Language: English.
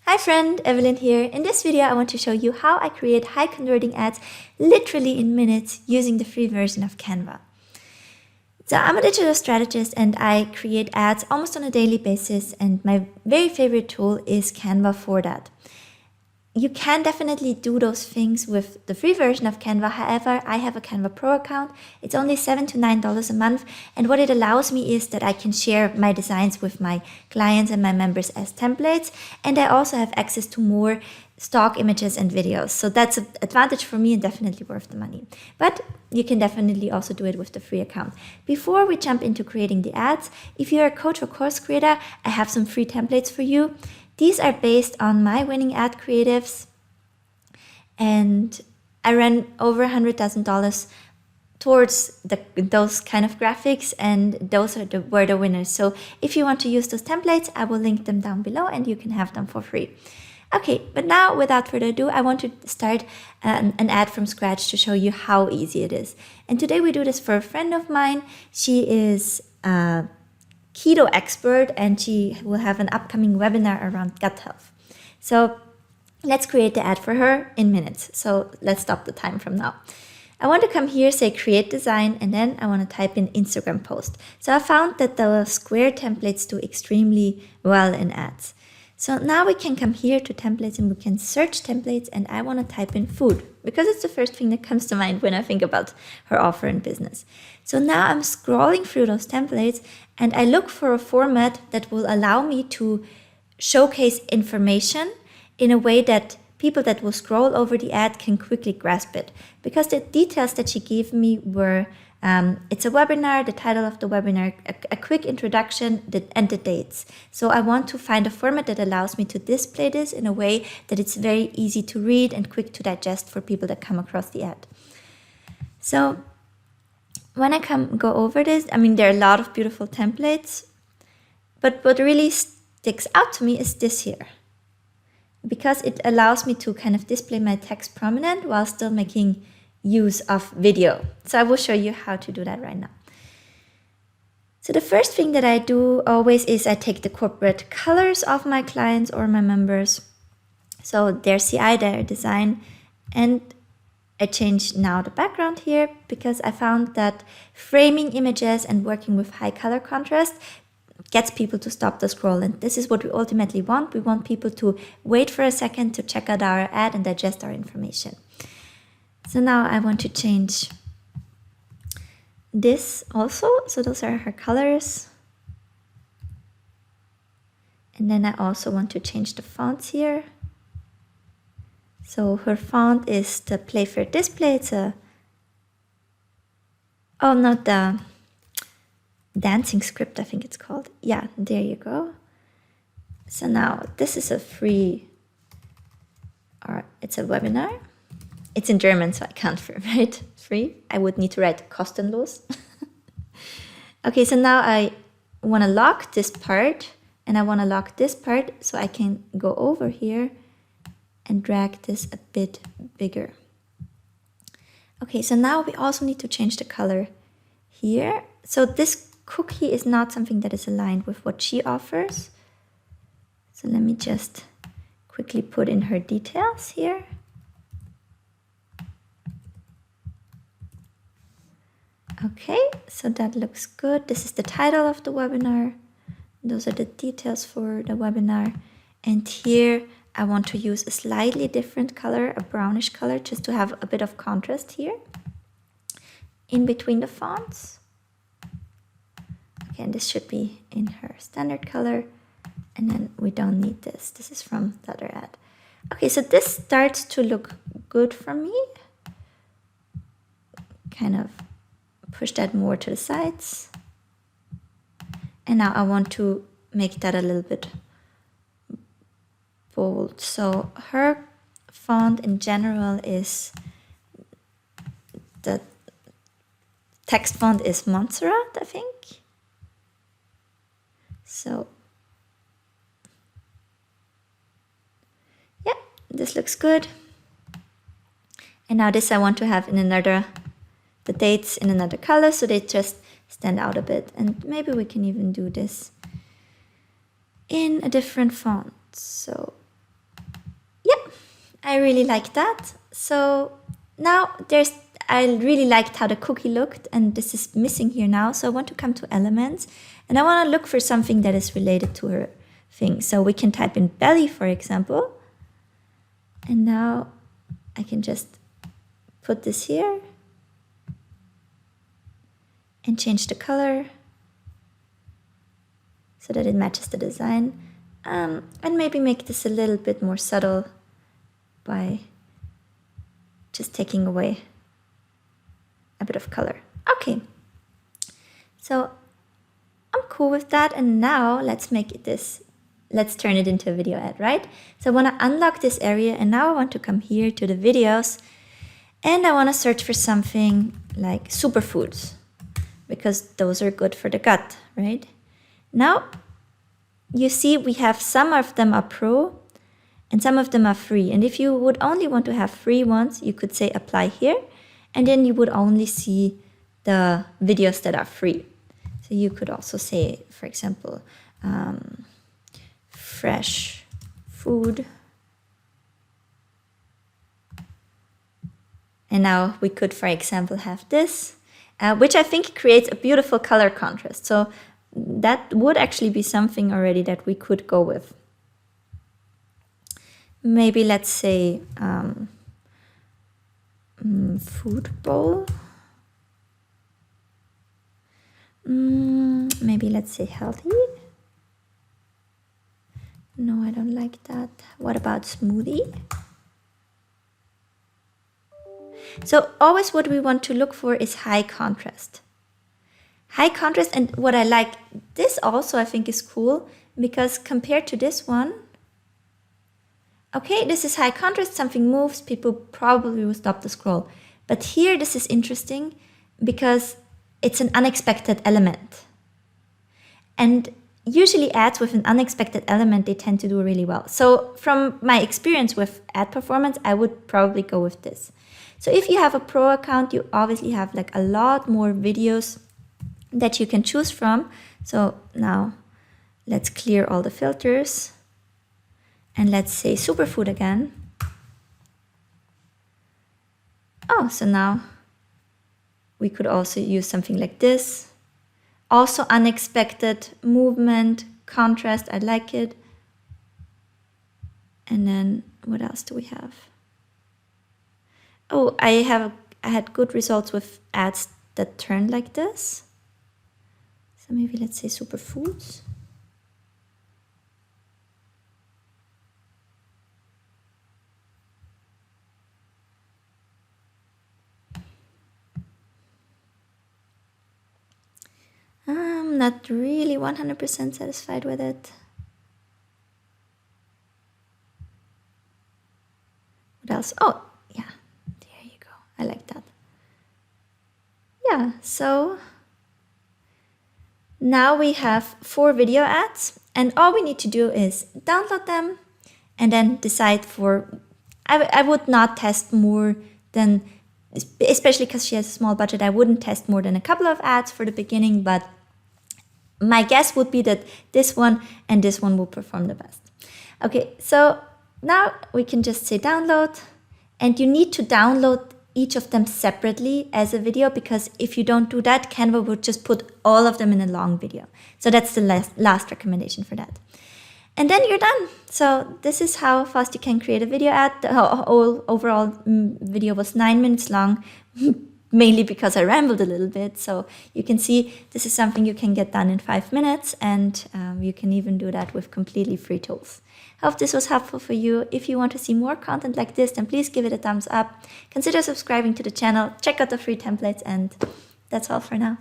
Hi friend, Evelyn here. In this video, I want to show you how I create high converting ads literally in minutes using the free version of Canva. So I'm a digital strategist and I create ads almost on a daily basis, and my very favorite tool is Canva for that. You can definitely do those things with the free version of Canva. However, I have a Canva Pro account. It's only $7 to $9 a month. And what it allows me is that I can share my designs with my clients and my members as templates. And I also have access to more stock images and videos. So that's an advantage for me and definitely worth the money. But you can definitely also do it with the free account. Before we jump into creating the ads, if you're a coach or course creator, I have some free templates for you. These are based on my winning ad creatives, and I ran over $100,000 towards those kind of graphics, and those were the winners. So if you want to use those templates, I will link them down below and you can have them for free. Okay, but now without further ado, I want to start an ad from scratch to show you how easy it is. And today we do this for a friend of mine. She is keto expert and she will have an upcoming webinar around gut health. So let's create the ad for her in minutes. So let's stop the time from now. I want to come here, say create design, and then I want to type in Instagram post. So I found that the square templates do extremely well in ads. So now we can come here to templates and we can search templates, and I want to type in food because it's the first thing that comes to mind when I think about her offer and business. So now I'm scrolling through those templates and I look for a format that will allow me to showcase information in a way that people that will scroll over the ad can quickly grasp it. Because the details that she gave me were, it's a webinar, the title of the webinar, a quick introduction, and the dates. So I want to find a format that allows me to display this in a way that it's very easy to read and quick to digest for people that come across the ad. So when I go over this, there are a lot of beautiful templates, but what really sticks out to me is this here, because it allows me to kind of display my text prominent while still making use of video. So I will show you how to do that right now. So the first thing that I do always is I take the corporate colors of my clients or my members. So their CI, their design, and I change now the background here because I found that framing images and working with high color contrast gets people to stop the scroll. And this is what we ultimately want. We want people to wait for a second to check out our ad and digest our information. So now I want to change this also. So those are her colors. And then I also want to change the fonts here. So her font is the Play Fair Display. It's not the Dancing Script, I think it's called. Yeah, there you go. So now this is a free, or it's a webinar. It's in German, so I can't write free. I would need to write kostenlos. Okay, so now I want to lock this part, and I want to lock this part so I can go over here and drag this a bit bigger. Okay, so now we also need to change the color here. So this cookie is not something that is aligned with what she offers. So let me just quickly put in her details here. Okay, so that looks good. This is the title of the webinar. Those are the details for the webinar. And here I want to use a slightly different color, a brownish color, just to have a bit of contrast here in between the fonts. Okay, and this should be in her standard color. And then we don't need this. This is from the other ad. Okay, so this starts to look good for me. Kind of push that more to the sides. And now I want to make that a little bit bold. So her font in general is, the text font is Montserrat, I think. So yeah, this looks good. And now this I want to have in the dates in another color, so they just stand out a bit. And maybe we can even do this in a different font. So I really like that. So now I really liked how the cookie looked, and this is missing here now. So I want to come to elements, and I want to look for something that is related to her thing. So we can type in belly, for example. And now I can just put this here and change the color so that it matches the design. And maybe make this a little bit more subtle by just taking away a bit of color. Okay, so I'm cool with that. And now let's make it this. Let's turn it into a video ad, right? So I want to unlock this area, and now I want to come here to the videos, and I want to search for something like superfoods, because those are good for the gut, right? Now, you see we have some of them are pro and some of them are free. And if you would only want to have free ones, you could say apply here, and then you would only see the videos that are free. So you could also say, for example, fresh food. And now we could, for example, have this, which I think creates a beautiful color contrast. So that would actually be something already that we could go with. Maybe let's say food bowl. Maybe let's say healthy. No, I don't like that. What about smoothie? So always what we want to look for is high contrast. High contrast, and what I like, this also I think is cool, because compared to this one, okay, this is high contrast, something moves, people probably will stop the scroll. But here this is interesting because it's an unexpected element. And usually ads with an unexpected element, they tend to do really well. So from my experience with ad performance, I would probably go with this. So if you have a pro account, you obviously have like a lot more videos that you can choose from. So now let's clear all the filters and let's say superfood again. Oh, so now we could also use something like this. Also unexpected movement, contrast, I like it. And then what else do we have? Oh, I had good results with ads that turn like this. So maybe let's say superfoods. I'm not really 100% satisfied with it. What else? Oh, yeah, there you go. I like that. Yeah, so now we have 4 video ads, and all we need to do is download them and then decide for, I would not test more than, especially because she has a small budget, I wouldn't test more than a couple of ads for the beginning, but my guess would be that this one and this one will perform the best. Okay, so now we can just say download, and you need to download each of them separately as a video, because if you don't do that, Canva would just put all of them in a long video. So that's the last recommendation for that. And then you're done. So this is how fast you can create a video ad. The whole overall video was 9 minutes long, mainly because I rambled a little bit. So you can see this is something you can get done in 5 minutes, and you can even do that with completely free tools. I hope this was helpful for you. If you want to see more content like this, then please give it a thumbs up. Consider subscribing to the channel, check out the free templates, and that's all for now.